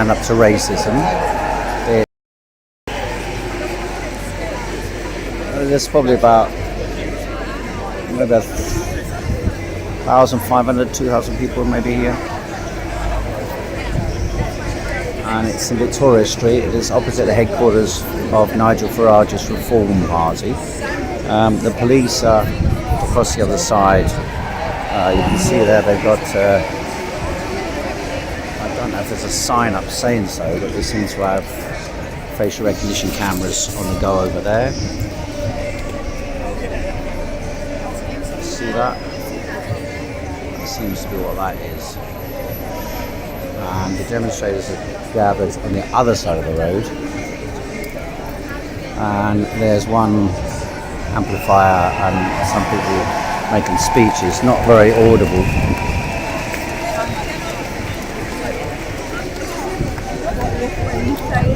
stand up to racism. There's probably about maybe 1,500, 2,000 people maybe here. And it's in Victoria Street. It is opposite the headquarters of Nigel Farage's Reform Party. The police are across the other side. You can see there they've got, I don't know if there's a sign up saying so, but they seem to have facial recognition cameras on the go over there. See that? That seems to be what that is. And the demonstrators are gathered on the other side of the road. And there's one amplifier and some people making speeches, not very audible.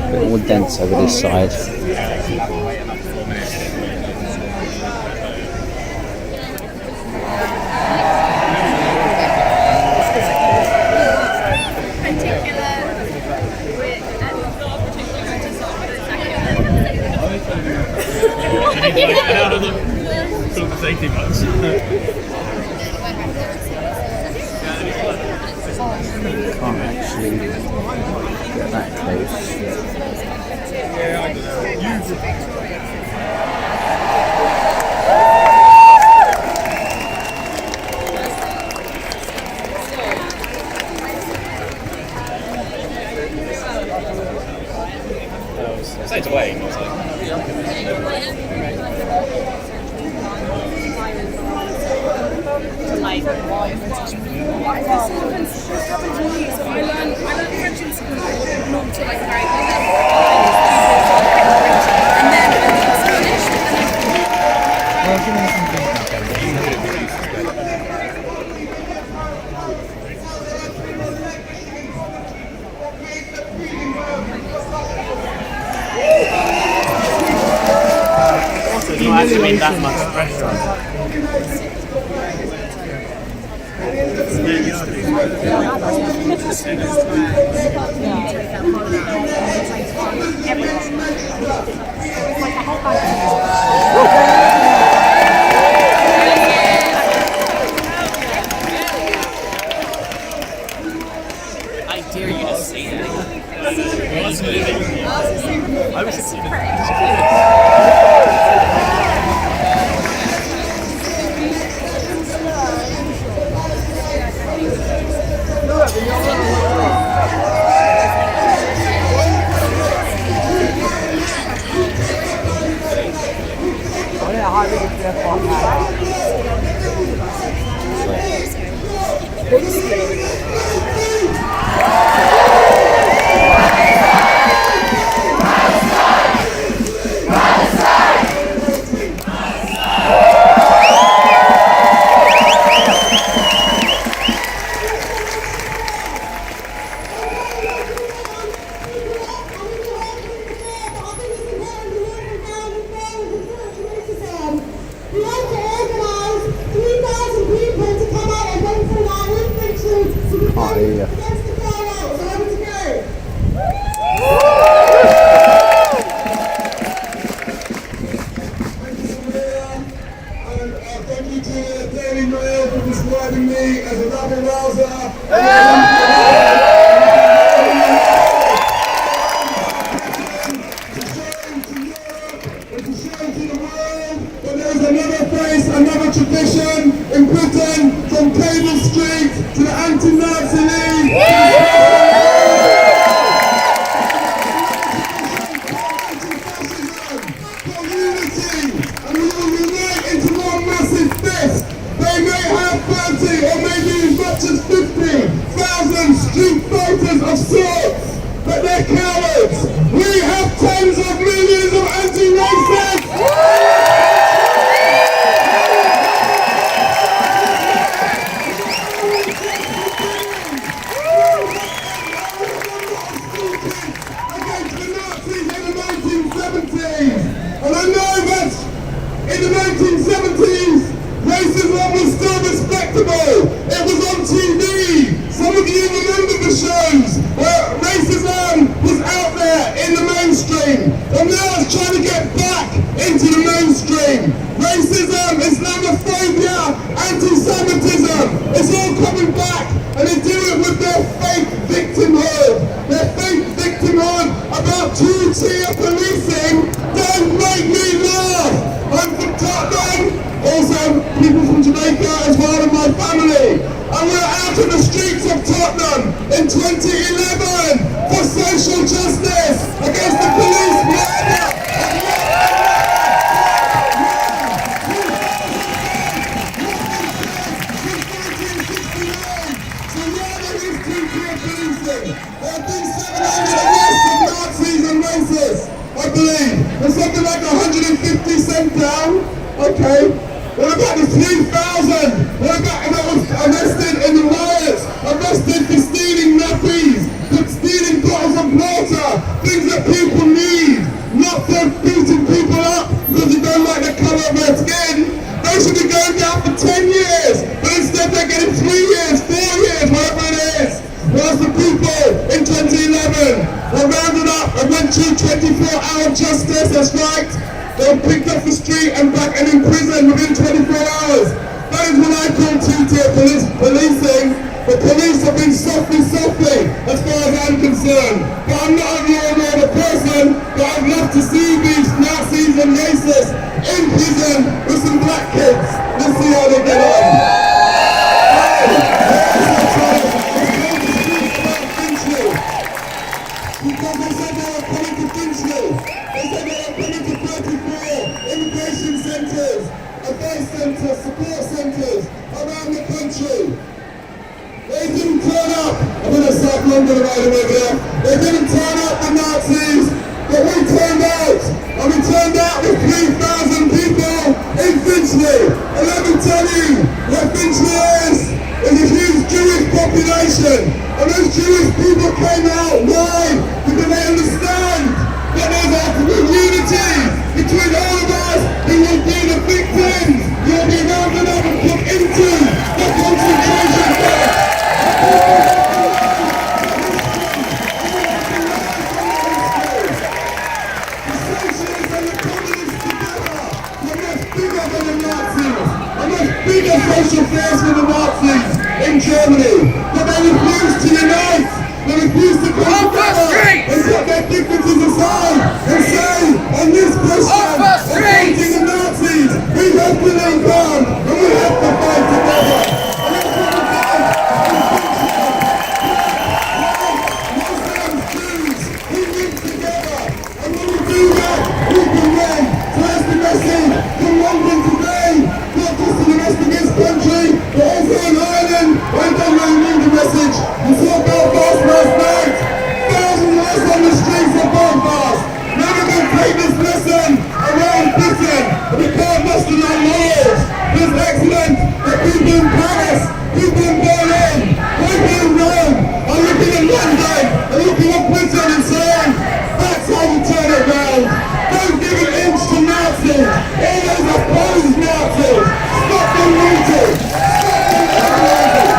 A bit more dense over this side. Can't actually get that close. It's waiting, like I learned French in school, not to like very and then Spanish. Also, not actually been that much pressure on I dare you to say that. I was There's something like 150 sent down. Okay. What about the 3,000? What about that was arrested in the riots? Arrested for stealing nappies, for stealing bottles of water, things that people need, not for beating people up because you don't like the colour of their skin. They should be going down for 10 years, but instead they're getting 3 years, 4 years, whatever it is. Whilst the people in 2011 were rounded up and went through 24-hour justice, that's right. They were picked off the street and back and in prison within 24 hours. That is what I call two-tier policing. The police have been softly, as far as I'm concerned. But I'm not a law and order person, but I'd love to see these Nazis and racists in prison with some black kids. Let's see how they get on. Because they said they were coming to Finchley. They said they were coming to 34 immigration centres, advice centres, support centres around the country. They didn't turn up. I'm in a South London right over there. They didn't turn up, the Nazis, but we turned out. And we turned out with 3,000 people in Finchley. And let me tell you, where Finchley is a huge Jewish population. And those Jewish people came out. Why? Because they understand that there's ultimate unity between all of us who will be the victims. You'll be rounded up and put into the concentration camps. The socialists and the communists together are much bigger than the Nazis. A much bigger social force than the Nazis in Germany. But they refuse to unite. They refuse to come together and put their differences aside and say, on this question of fighting the Nazis, we have to lay down and we have to fight together. And that's what we're doing. Muslims, Jews, we live together. And when we do that, we can win. So that's the message from London today, not just to the rest of this country, but also in Ireland. I don't know you need the message. You saw Belfast last night. Thousands of us on the streets of Belfast. Now we're going to take this lesson around Britain. And we can't muster our laws. It's excellent that people in Paris, people in Berlin, people in Rome are looking at London and looking at Britain and saying, that's how we turn it round. Don't give an inch to Nazis. All those opposed Nazis. Stop them looting. Stop them terrorizing.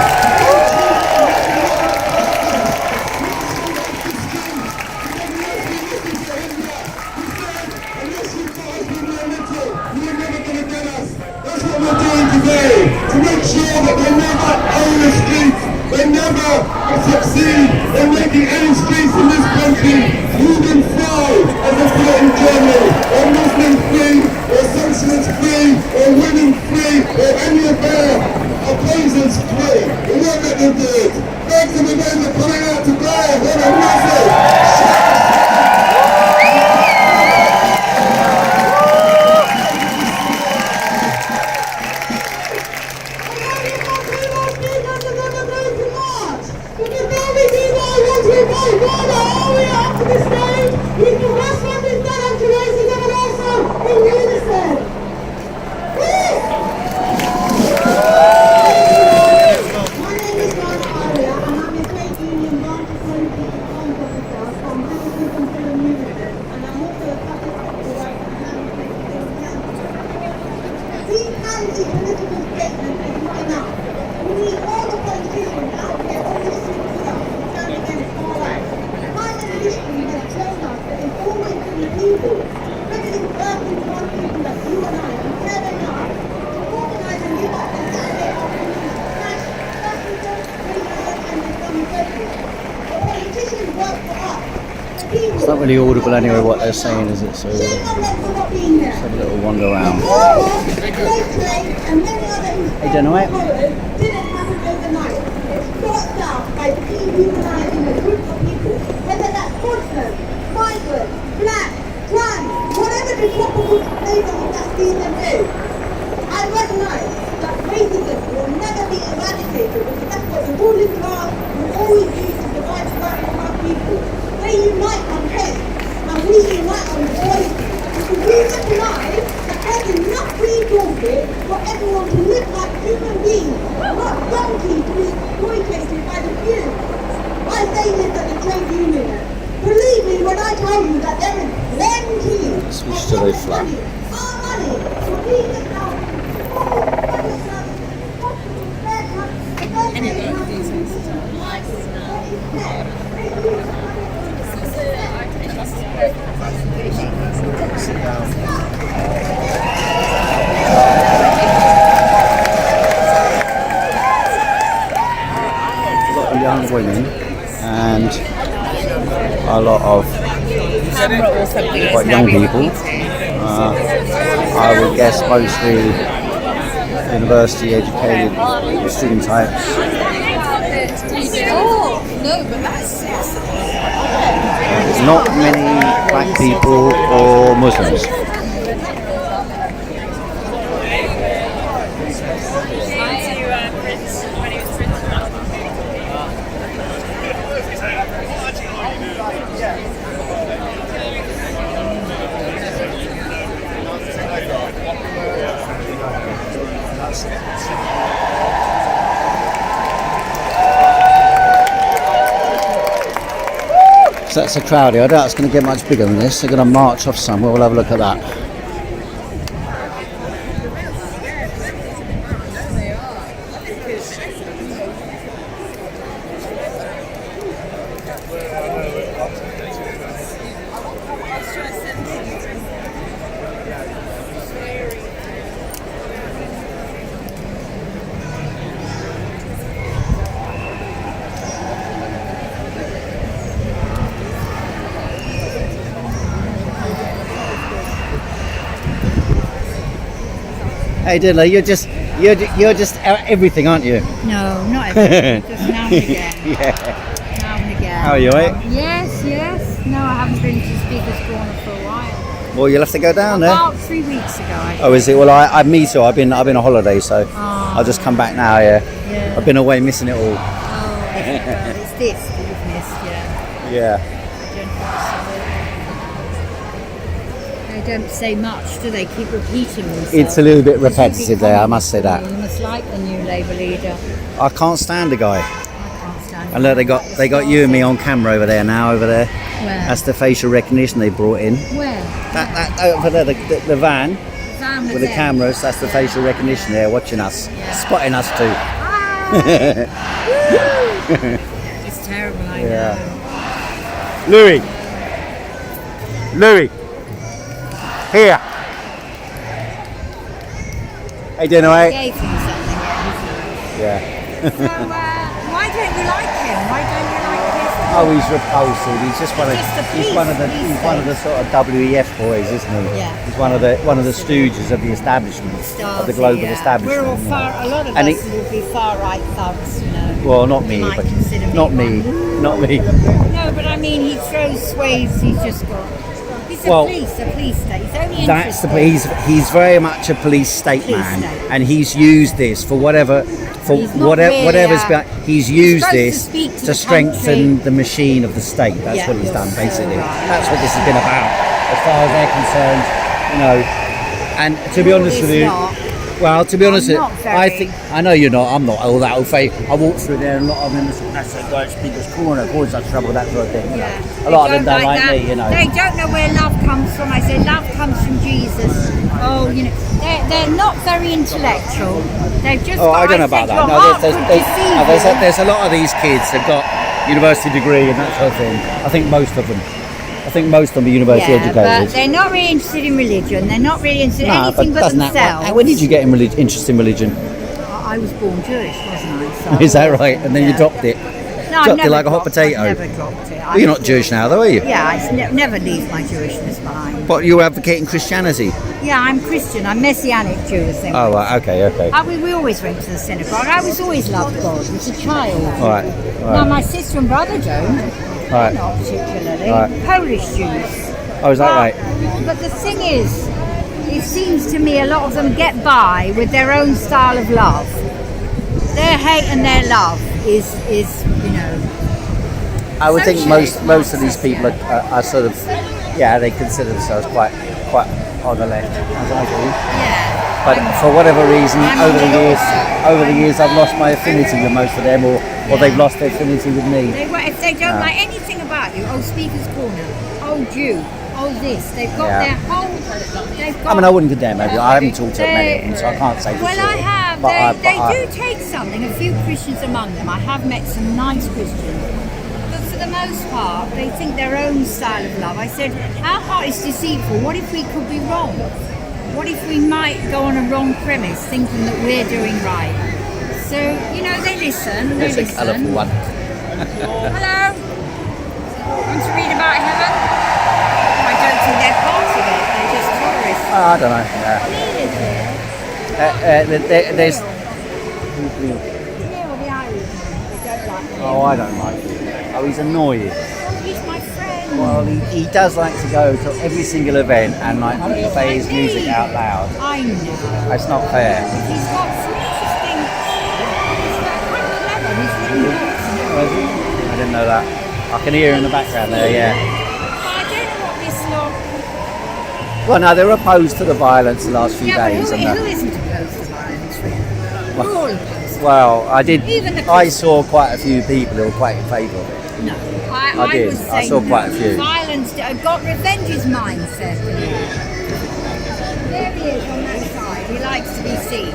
Today, to make sure that they never own the streets, they never succeed in making any streets in this country moving free, as they put it in Germany, or Muslim free, or socialist free, or women free, or any of their opposers free. We won't let them do it. Thanks everybody for coming out today. What a message! It's not really audible anyway what they're saying, is it? So let's have a little wander around. Hey, don't know it. Didn't happen overnight. It starts out by dehumanizing a group of people, whether that's Muslims, migrants, black, trans, whatever the tropical flavor of that season is. I recognize that racism will never be eradicated because that's what the ruling class will always use to divide black and white people. They unite on hate, and we unite on voice. everyone to live like human beings, not donkeys to be exploited by the few. I say this as a trade union. Believe me when I tell you that there is plenty Switch to the flat. our money to feed the town. A lot of young women and a lot of quite young people. I would guess mostly university educated student types. There's not many black people or Muslims. So that's a crowd here. I doubt it's going to get much bigger than this. They're going to march off somewhere. We'll have a look at that. Hey Dylan, you're just everything, aren't you? No, not everything. Just now and again. Yeah. Now and again. How are you, eh? Yes. No, I haven't been to Speaker's Corner for a while. Well, you'll have to go down there. About 3 weeks ago, I Oh, is it? Well, me too. I've been on holiday, so I'll just come back now. Yeah. I've been away missing it all. Oh, well, it's this that you've missed, yeah. Yeah. They don't say much, do they? Keep repeating themselves. It's a little bit repetitive there, I must say that. You must like the new Labour leader. I can't stand the guy. I can't stand And look, they got you and me on camera over there now. Over there. Where? That's the facial recognition they brought in. Where? That over there, the van Sam with the there. cameras. That's the facial recognition there, watching us, spotting us too. It's terrible, I Yeah. know. Louis, here. Hey, dinner, I mate. gave him something, yeah, Yeah. so, why don't you like him? Why don't you like his? Oh, he's repulsive. He's just one of Just the he's one of the police he's one of the sort of WEF boys, isn't he? Yeah. He's one of the stooges of the establishment, of the global establishment. We're all you know. far. A lot of And us will be far right thugs, you know. Well, not me, You might but consider not me, one. not me. No, but I mean, he throws sways. He's just got. He's a Well, police state. He's only That's the interested. he's very much a police state Police man, state. and he's used this for whatever's really been. He's used supposed to this speak to to the strengthen country. the machine of the state. That's Yeah, what he's you're done so basically. right. That's what this has been about, as far as they're concerned. You know, and to be No, honest with it's you. not. Well, to be honest, I'm not I know you're not. I'm not all that old faith. I walk through there, and a lot of them that's that guy Speaker's Corner, cause such trouble, that sort of thing. You know. Yeah. A lot of They them don't like that. me, you know. They don't know where love comes from. I say love comes from Jesus. Oh, you know, they're not very intellectual. They've just. Oh, got, I don't know about said, that. your No, heart could deceive you. there's a lot of these kids have got university degree and that sort of thing. I think most of them are university Yeah, but educated. they're not really interested in religion. They're not really interested in Nah, anything but doesn't themselves. when did you get interested in religion? I was born Jewish, wasn't I? So Is that right? And then you Yeah. dropped it. No, I've dropped it never like a hot dropped- potato. I've never dropped it. Well, you're not Jewish now, though, are you? Yeah, I never leave my Jewishness behind. But you're advocating Christianity. Yeah, I'm Christian. I'm Messianic Jew, as they Oh, would. right, okay. We always went to the synagogue. I always loved God as a child. All right. Now my sister and brother don't. All right. Not particularly. Right. Polish Jews. Oh, is that right? But the thing is, it seems to me a lot of them get by with their own style of love. Their hate and their love is you know. I would think socialist most of these nonsense, people are sort of, yeah, they consider themselves quite on the left, as I do. Yeah. But for whatever reason, I'm over the on the years, also. I've lost my affinity with most of them, or they've lost their affinity with me. If they don't like anything about you, oh, Speaker's Corner, oh, Jew, oh, this, they've got their whole. I mean, I wouldn't condemn maybe. I haven't talked to many of them, so I can't say for Well, sure. I have. But They do take something. A few Christians among them. I have met some nice Christians. But for the most part, they think their own style of love. I said, our heart is deceitful. What if we could be wrong? What if we might go on a wrong premise, thinking that we're doing right? So, you know, they listen. There's a colourful one. Hello. Want to read about heaven? I don't think they're part of it. They're just tourists. I don't know. There's. Yeah, well, the Irish, they don't like me. Oh, I don't like him. Oh, he's annoying. He's my friend. Well, he does like to go to every single event and like play his music out loud. I know. It's not fair. He's got some interesting. He's quite clever. He's really good. I didn't know that. I can hear in the background there, yeah. I don't know what this lot. Well, no, they're opposed to the violence the last few Yeah, days. but and who isn't opposed to violence, really? We're all opposed. well, Even the I saw quite a few people who were quite in favour of it. No, I did. would I say saw no. quite a few. Violence. Got revenge's mindset. There he is on that side. He likes to be seen.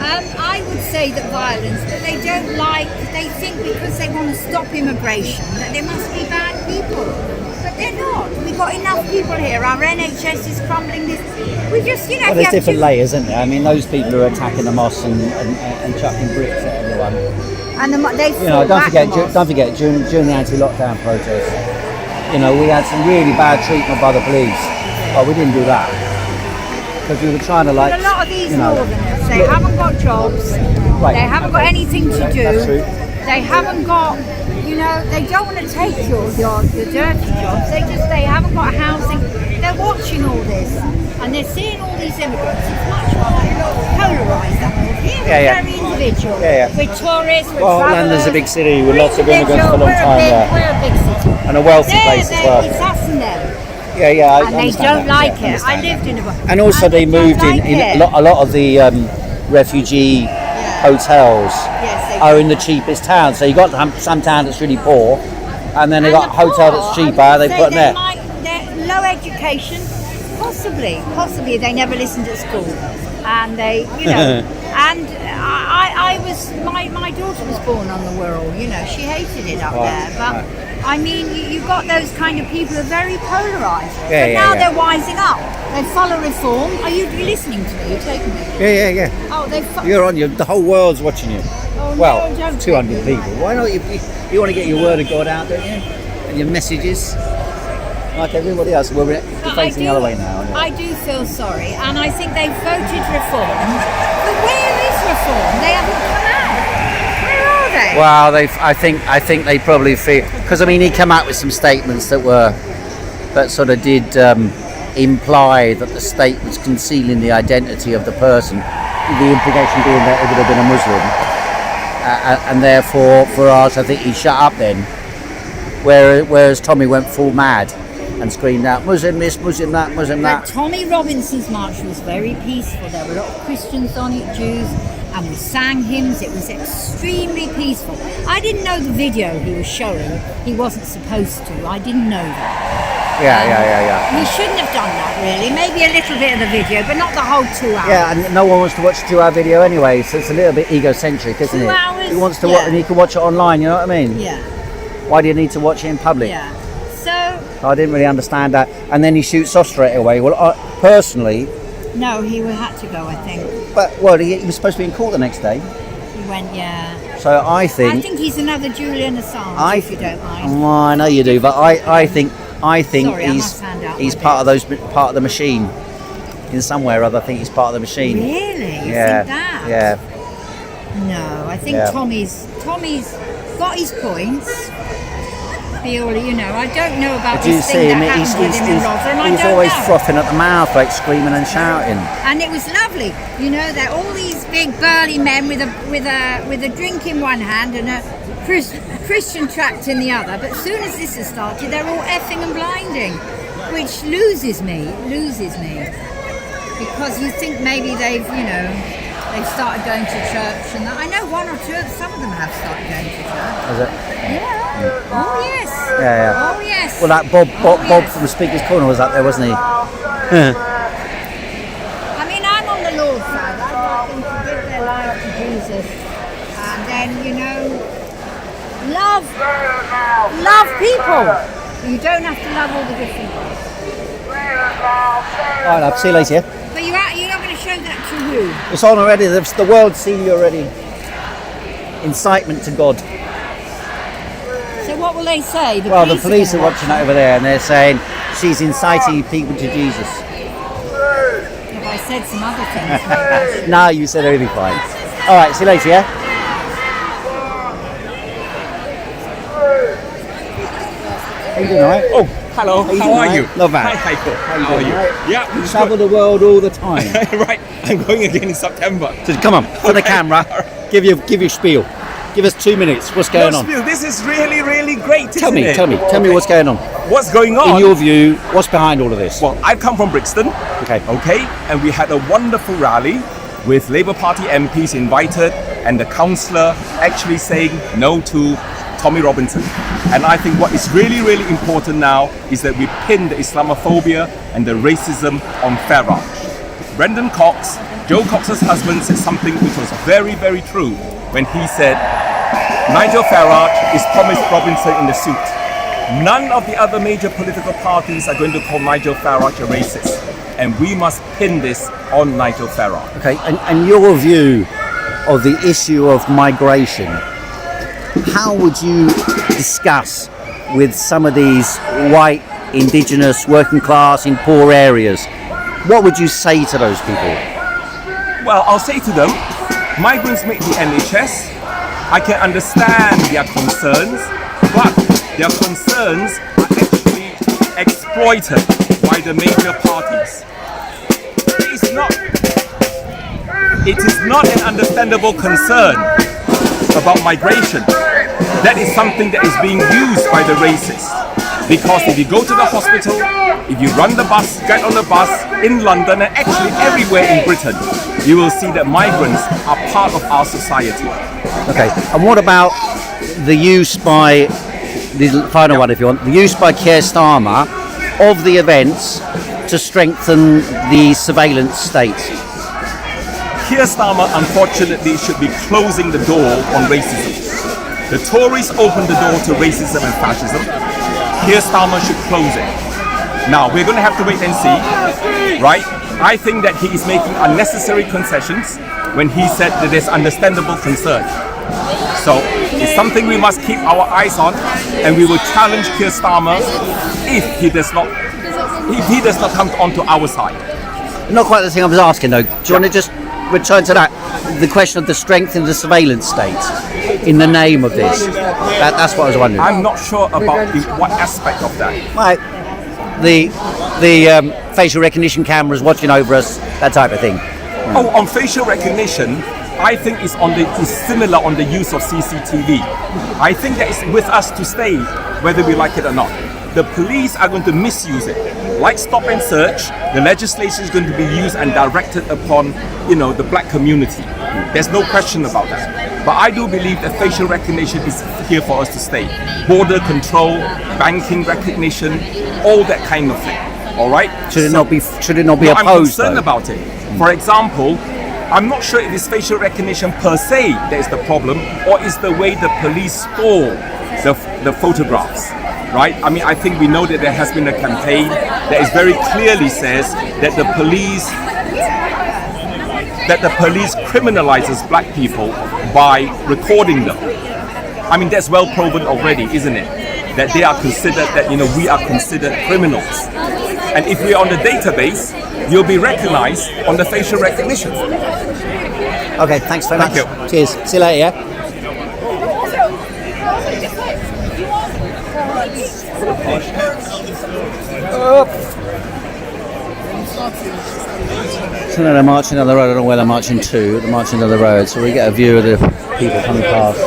I would say that violence, but they don't like. They think because they want to stop immigration that there must be bad people, but they're not. We've got enough people here. Our NHS is crumbling. We just, you know. Well, there's different layers, isn't there? I mean, those people who are attacking the mosque and chucking bricks at everyone. And they You know, don't forget during the anti-lockdown protests, you know, we had some really bad treatment by the police. But we didn't do that because we were trying to like. But a lot of these you know, northerners, they haven't got jobs. Right. They haven't got anything to do. That's true. They haven't got, you know, they don't want to take your dirty jobs. They haven't got housing. They're watching all this and they're seeing all these immigrants. It's much more polarised up north. Here we're very individual. We're tourists, we're Well, travellers. London's a big city with lots of We're immigrants for a long time. We're a big city. And a wealthy place as well. It's us and them. Yeah, And they don't like it. I lived in a. And also they moved don't in like a lot of the refugee hotels Yes, they are do. in the cheapest towns. So you got some town that's really poor, and then they got a the hotel poor, that's I cheaper. would They say put them there. They're low education, possibly they never listened at school, and they, you know, and I was my daughter was born on the Wirral, you know, she hated it up there, but. I mean, you got those kind of people who are very polarised, but now they're wising up. They follow reform. Are you listening to me? You're taking me. Yeah. Oh, You're on. The whole world's watching you. Oh, Well, no, don't 200 take me. people. Why not? You want to get your word of God out, don't you? And your messages, like everybody else. We're facing the other way now. Aren't we? I do feel sorry, and I think they've voted reform. But where is reform? They haven't come out. Where are they? Well, I think they probably feel, because I mean he came out with some statements that sort of did imply that the state was concealing the identity of the person. The implication being that it would have been a Muslim, and therefore Farage, I think he shut up then. Whereas Tommy went full mad and screamed out Muslim this, Muslim that, Muslim But that. Tommy Robinson's march was very peaceful. There were a lot of Christians on it, Jews, and we sang hymns. It was extremely peaceful. I didn't know the video he was showing. He wasn't supposed to. I didn't know that. Yeah. He shouldn't have done that, really. Maybe a little bit of the video, but not the whole 2 hours. Yeah, and no one wants to watch a 2-hour video anyway, so it's a little bit egocentric, isn't 2 it? hours? He wants to Yeah. watch, and he can watch it online. You know what I mean? Yeah, Why do you need to watch it in public? yeah. So, I didn't really understand that. And then he shoots off straight away. Well, personally, no, he had to go, I think. he was supposed to be in court the next day. He went, yeah. So I I think think he's another Julian Assange, if you don't mind. Oh, I know you do, but I think Sorry, I he's must hand out he's my part of the machine. In some way or other, I think he's part of the machine. Really? You Yeah. think that? Yeah. No, I think Yeah. Tommy's got his points. Purely, you know, I don't know about But do you this see thing him? that happened with him in Rotherham. I He's don't always know. frothing at the mouth, like screaming and shouting. And it was lovely, you know. They're all these big burly men with a drink in one hand and a Christian tract in the other. But as soon as this has started, they're all effing and blinding, which loses me. because you think maybe they've started going to church, and that. I know one or two, some of them have started going to church. Is it? Yeah. Oh yes. Yeah. Oh yes. Well, that Bob from the Speaker's Corner was up there, wasn't he? I mean, I'm on the Lord's side. I'd like them to give their life to Jesus, and then love people. You don't have to love all the different ones. All right, love. See you later. But you're not going to show that to who? It's on already. The world's seen you already. Incitement to God. So what will they say? The police are watching that over there, and they're saying she's inciting people to Jesus. Have I said some other things? No, you said everything fine. All right, see you later, yeah? How you doing, all right? Oh, hello. How are you? Not bad. Hi, Heiko. How are you? Yeah, You travel the world all the time. right. I'm going again in September. So come on, for the camera, give your spiel. Give us 2 minutes. What's going on? Spiel. This is really, really great. Tell me Okay. what's going on. What's going on? In your view, what's behind all of this? Well, I come from Brixton. Okay. And we had a wonderful rally with Labour Party MPs invited, and the councillor actually saying no to Tommy Robinson. And I think what is really, really important now is that we pin the Islamophobia and the racism on Farage. Brendan Cox, Joe Cox's husband, said something which was very, very true when he said, Nigel Farage is Thomas Robinson in the suit. None of the other major political parties are going to call Nigel Farage a racist. And we must pin this on Nigel Farage. Okay, and your view of the issue of migration, how would you discuss with some of these white, indigenous, working class in poor areas? What would you say to those people? Well, I'll say to them, migrants make the NHS. I can understand their concerns, but their concerns are actually exploited by the major parties. It is not an understandable concern about migration. That is something that is being used by the racists. Because if you go to the hospital, if you run the bus, get on the bus in London and actually everywhere in Britain, you will see that migrants are part of our society. Okay, and what about the use by, the final one if you want, the use by Keir Starmer of the events to strengthen the surveillance state? Keir Starmer, unfortunately, should be closing the door on racism. The Tories opened the door to racism and fascism. Keir Starmer should close it. Now, we're going to have to wait and see, right? I think that he is making unnecessary concessions when he said that there's understandable concern. So, it's something we must keep our eyes on, and we will challenge Keir Starmer if he does not come onto our side. Not quite the thing I was asking though. Do you want to just return to that? The question of the strength in the surveillance state in the name of this. That's what I was wondering. I'm not sure about what aspect of that. Right. The facial recognition cameras watching over us, that type of thing. Oh, on facial recognition, I think it's similar on the use of CCTV. I think that it's with us to stay, whether we like it or not. The police are going to misuse it. Like stop and search, the legislation is going to be used and directed upon, the black community. There's no question about that. But I do believe that facial recognition is here for us to stay. Border control, banking recognition, all that kind of thing. All right? Should it not be opposed? I'm concerned about it. For example, I'm not sure if it's facial recognition per se that is the problem, or is the way the police store the photographs. Right? I mean, I think we know that there has been a campaign that is very clearly says that the police criminalizes black people by recording them. I mean, that's well proven already, isn't it? That they are considered, we are considered criminals. And if we are on the database, you'll be recognized on the facial recognition. Okay, thanks very much. Thank you. Cheers. See you later, yeah? So now they're marching down the road. I don't know where they're marching to. They're marching down the road, so we get a view of the people coming past.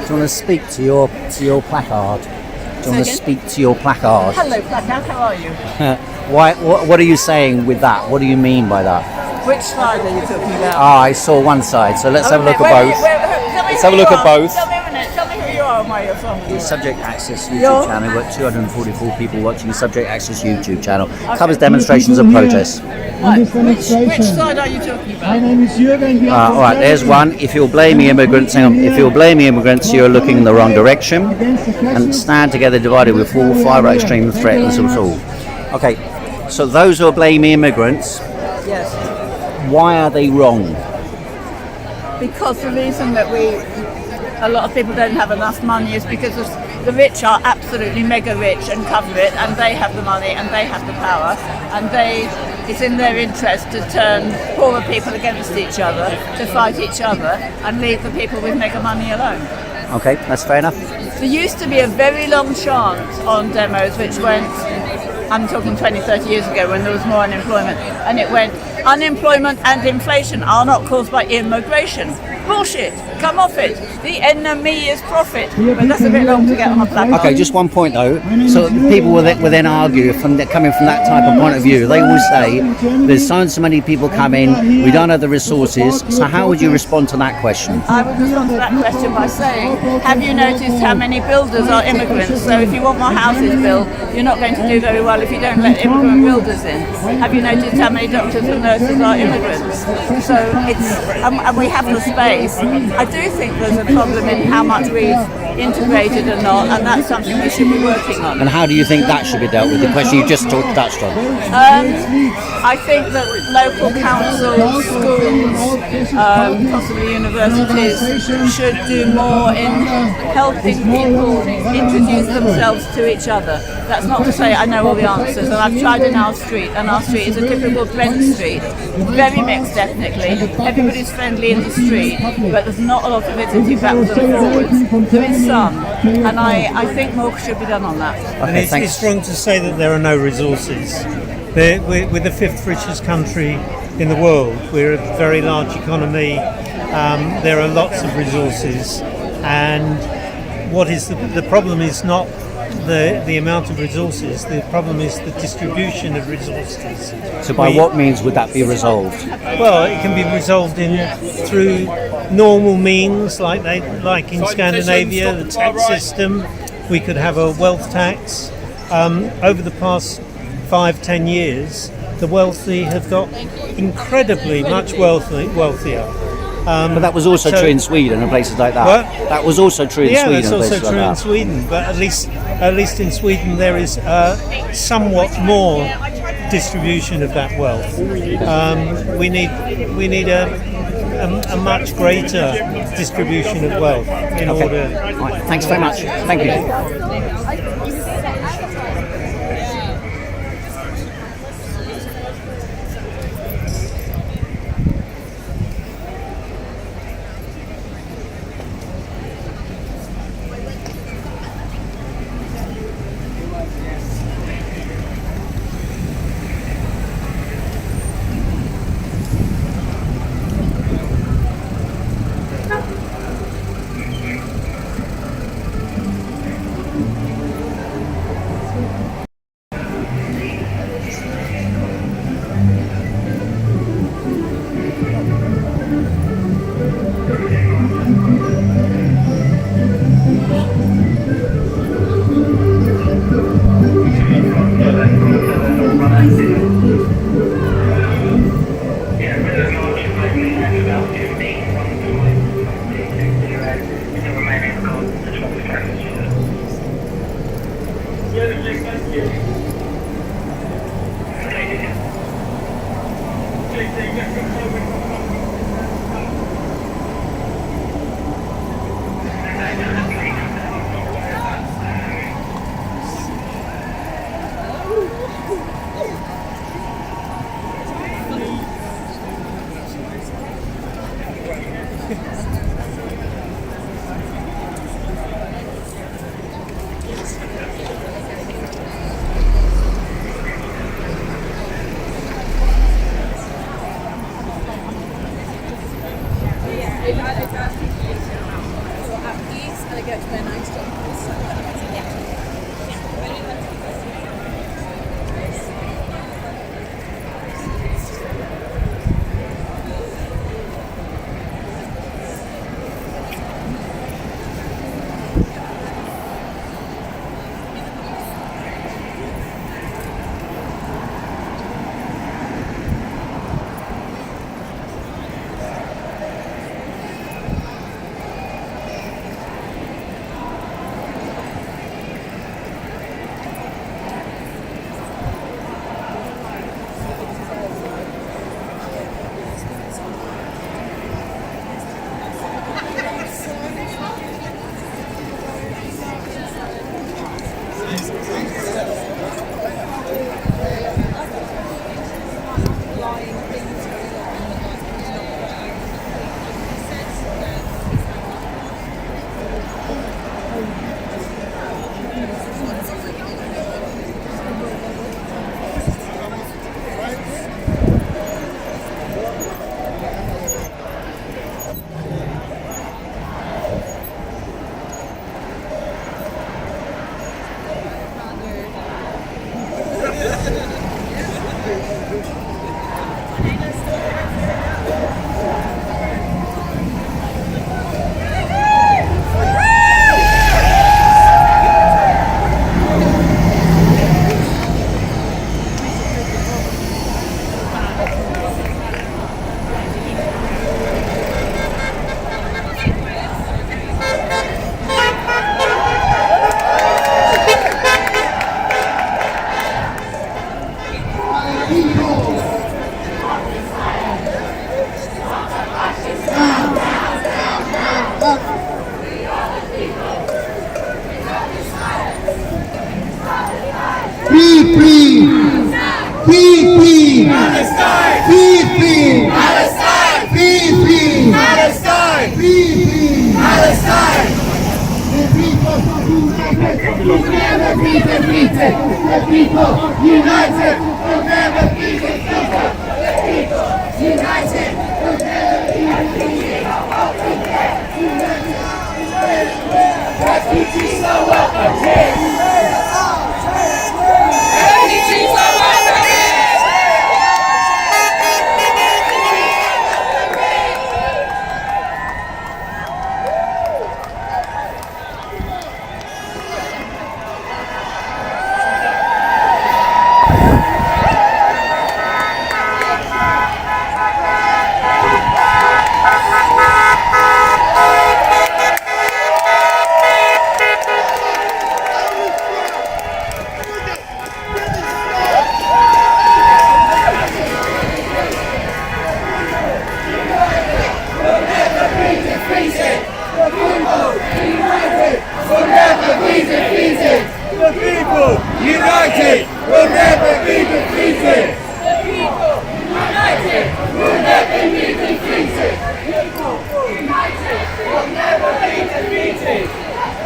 Do you want to speak to your placard? Do you want to speak to your placard? Hello, placard. How are you? Why? What are you saying with that? What do you mean by that? Which slide are you talking about? Ah, I saw one side, so let's have a look at both. Let's have a look at both. Tell me a minute. Tell me who you are and where you're from. The Subject Access YouTube channel. We've got 244 people watching the Subject Access YouTube channel. Covers demonstrations and protests. Right. Which side are you talking about? All right, there's one. If you're blaming immigrants, hang on. If you're blaming immigrants, you're looking in the wrong direction. And stand together divided with all far extreme threats at all. Okay, so those who are blaming immigrants, Yes. why are they wrong? Because the reason that a lot of people don't have enough money is because the rich are absolutely mega rich and cover it, and they have the money and they have the power, and it's in their interest to turn poorer people against each other, to fight each other, and leave the people with mega money alone. Okay, that's fair enough. There used to be a very long chant on demos which went, I'm talking 20, 30 years ago when there was more unemployment, and it went, unemployment and inflation are not caused by immigration. Bullshit, come off it. The enemy is profit. But that's a bit long to get on a placard. Okay, just one point though. So people will then argue coming from that type of point of view. They will say there's so many people coming, we don't have the resources. So how would you respond to that question? I would respond to that question by saying, have you noticed how many builders are immigrants? So if you want more houses built, you're not going to do very well if you don't let immigrant builders in. Have you noticed how many doctors and nurses are immigrants? So and we have the space. I do think there's a problem in how much we've integrated and not, and that's something we should be working on. And how do you think that should be dealt with? The question you just touched on. I think that local councils, schools, possibly universities should do more in helping people introduce themselves to each other. That's not to say I know all the answers, and I've tried in our street, and our street is a typical Brent street, very mixed ethnically. Everybody's friendly in the street, but there's not a lot of visiting backwards and forwards. There is some, and I think more should be done on that. And it's wrong to say that there are no resources. We're the fifth richest country in the world. We're a very large economy. There are lots of resources, and what is the problem is not the amount of resources. The problem is the distribution of resources. So by what means would that be resolved? Well, it can be resolved through normal means, like in Scandinavia, the tax system. We could have a wealth tax. Over the past 5-10 years, the wealthy have got incredibly much wealthier. But that was also true in Sweden and places like that. What? That was also true in Sweden. Yeah, that's also places true like in that. Sweden. But at least in Sweden there is somewhat more distribution of that wealth. We need a much greater distribution of wealth in order. Right, thanks very much. Thank you. Free Palestine! Free Palestine! Free Palestine! Free Palestine! The people will never be defeated. The people united will never be defeated. The people united will never be defeated. Refugees are welcome here. Refugees are welcome here. United will never be defeated. The people united will never be defeated. People united will never be defeated.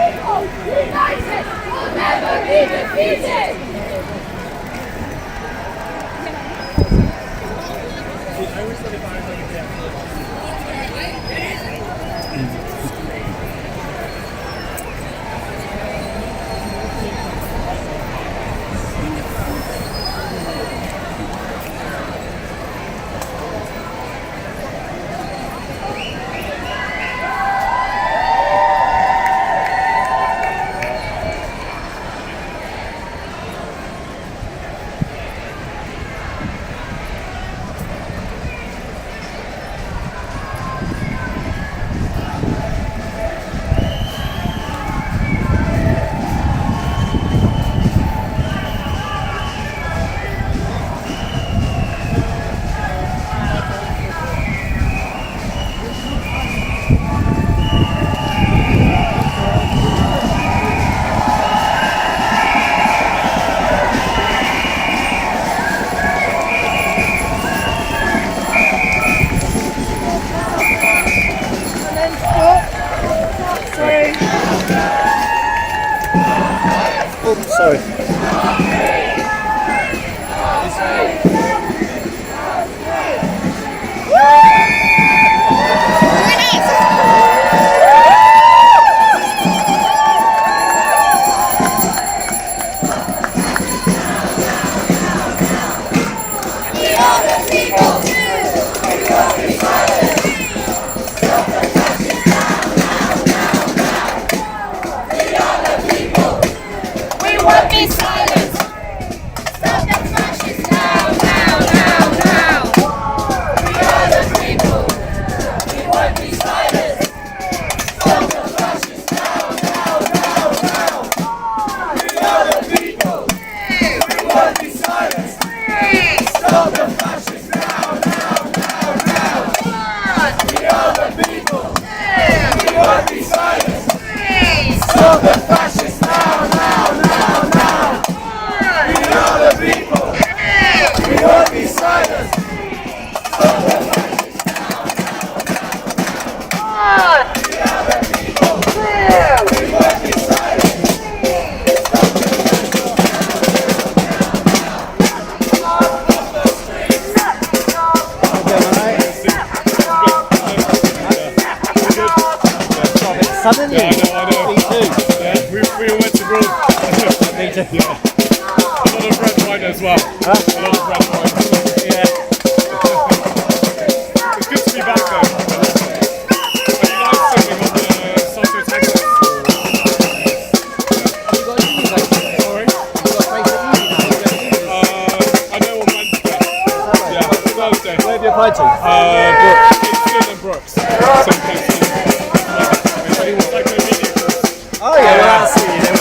People united will never be defeated. Suddenly, I know. Me too. Yeah, we went to Rome. Me too. Yeah. A lot of red wine as well. Huh? A lot of red wine. Yeah. It's good to be back though. Are you guys singing on the Soto Texas? Have you got a uni vacancy? Sorry? Have you got a vacancy uni now? I know on Wednesday. Yeah, Thursday. Where have you applied to? Brooks. It's good in Brooks. Same place. It's like a media course. Oh yeah, well, I'll see you then.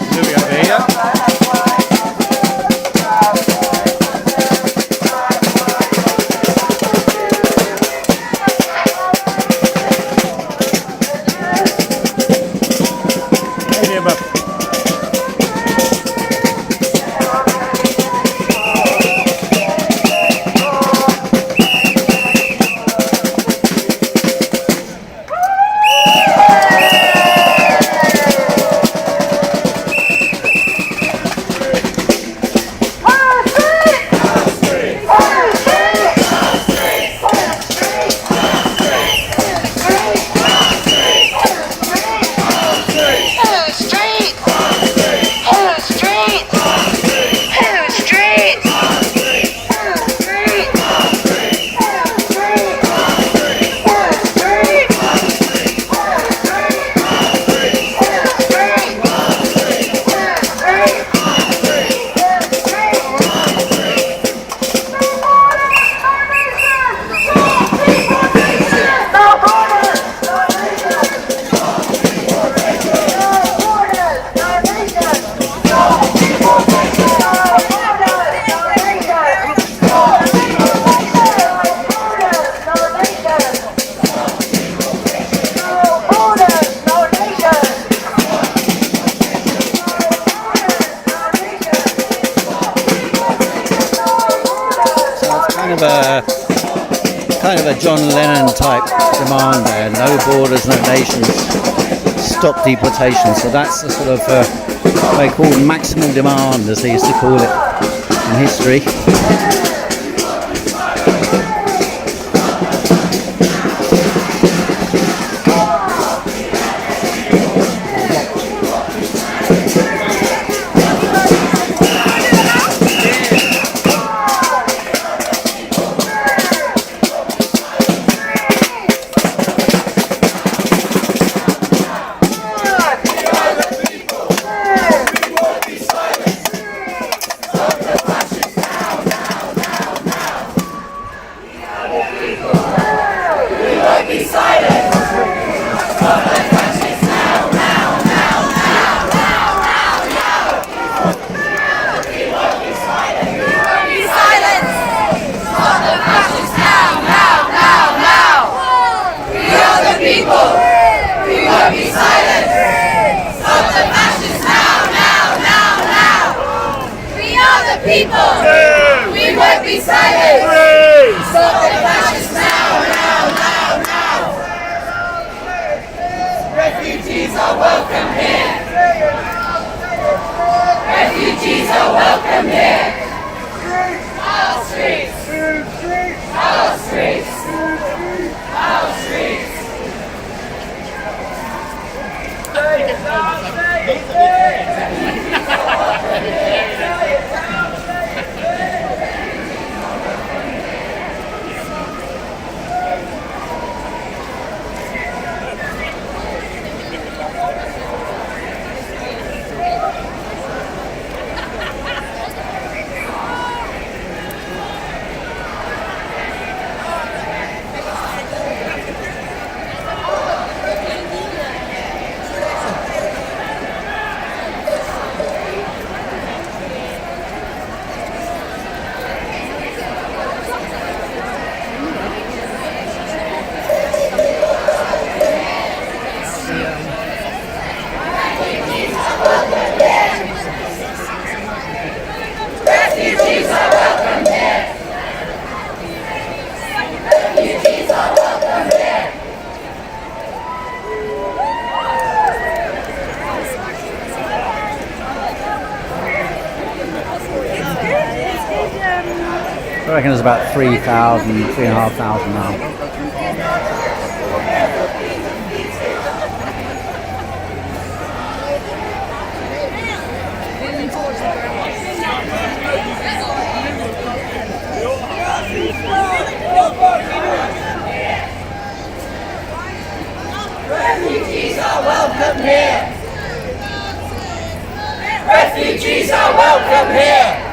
Here we go, there you go. kind of a John Lennon type demand there. No borders, no nations, stop deportation. So that's the sort of they call maximal demand, as they used to call it in history. I reckon there's about 3,000, 3,500 now. Refugees are welcome here. Refugees are welcome here.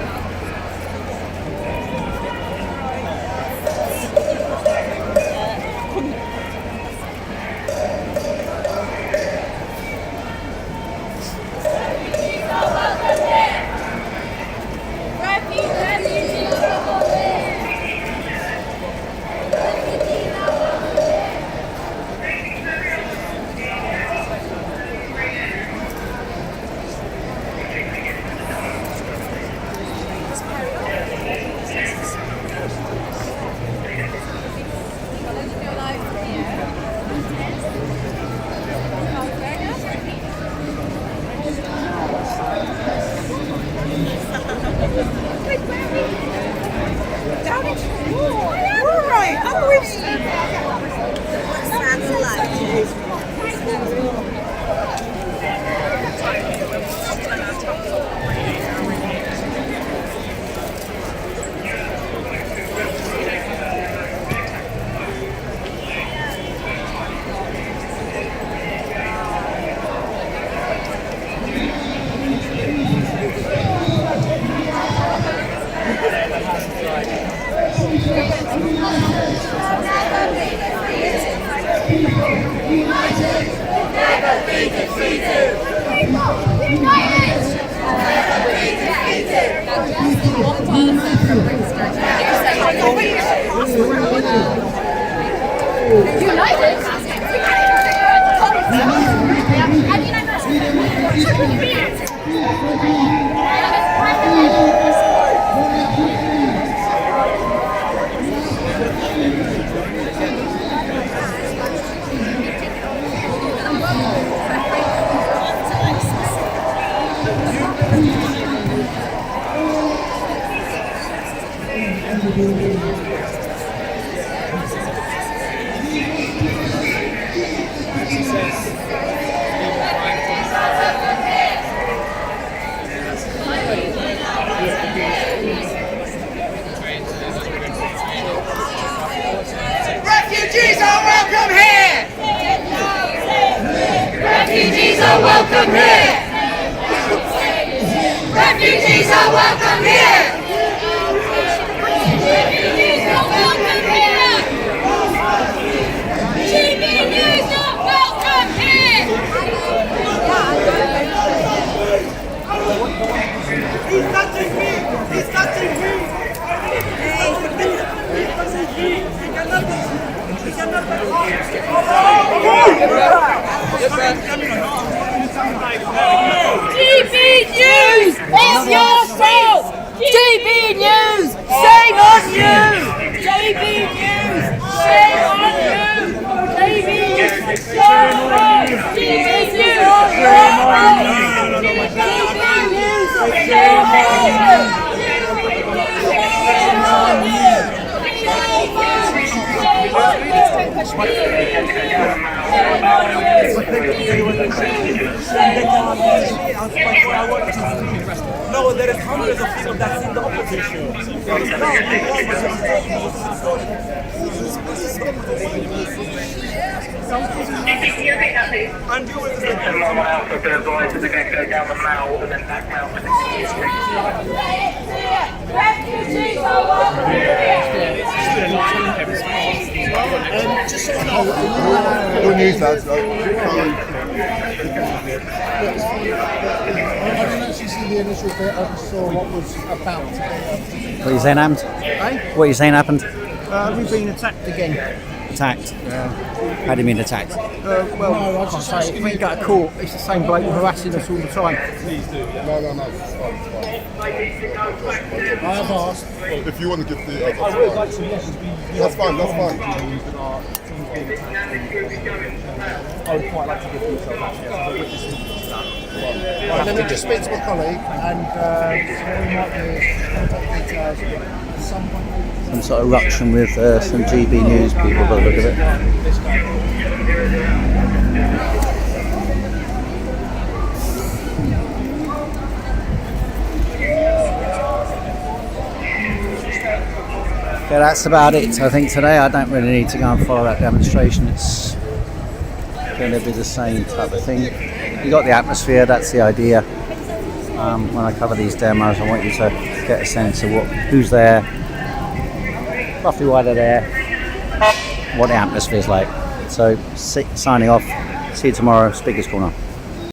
Refugees are welcome here! Refugees are welcome here! Refugees are welcome here! Refugees are welcome here! GB News are welcome here! He's touching me! He's touching me! GB News is your fault! GB News, shame on you! GB News, shame on you! GB News, shame on you! GB News, shame on you! GB News, shame on you! No, there is hundreds of people that's in the opposition. And you will refugees are welcome Just so I know, good news, lads. I didn't actually see the initial bit. I just saw what was about. What are you saying happened? Eh? What are you saying happened? We've been attacked again. Attacked? Yeah. How do you mean attacked? Well, no, I say, if we go to court, it's the same bloke harassing us all the time. Please do. No. It's fine. I have asked if you want to give the. I would like to. That's fine. I would quite like to give details actually. Let me just speak to my colleague and we might be contact details at some point. Some sort of ruction with some GB News people by the look of it. Yeah, that's about it. I think today I don't really need to go and follow that demonstration. It's going to be the same type of thing. You got the atmosphere, that's the idea. When I cover these demos, I want you to get a sense of who's there, roughly why they're there, what the atmosphere is like. So, signing off. See you tomorrow. Speakers Corner.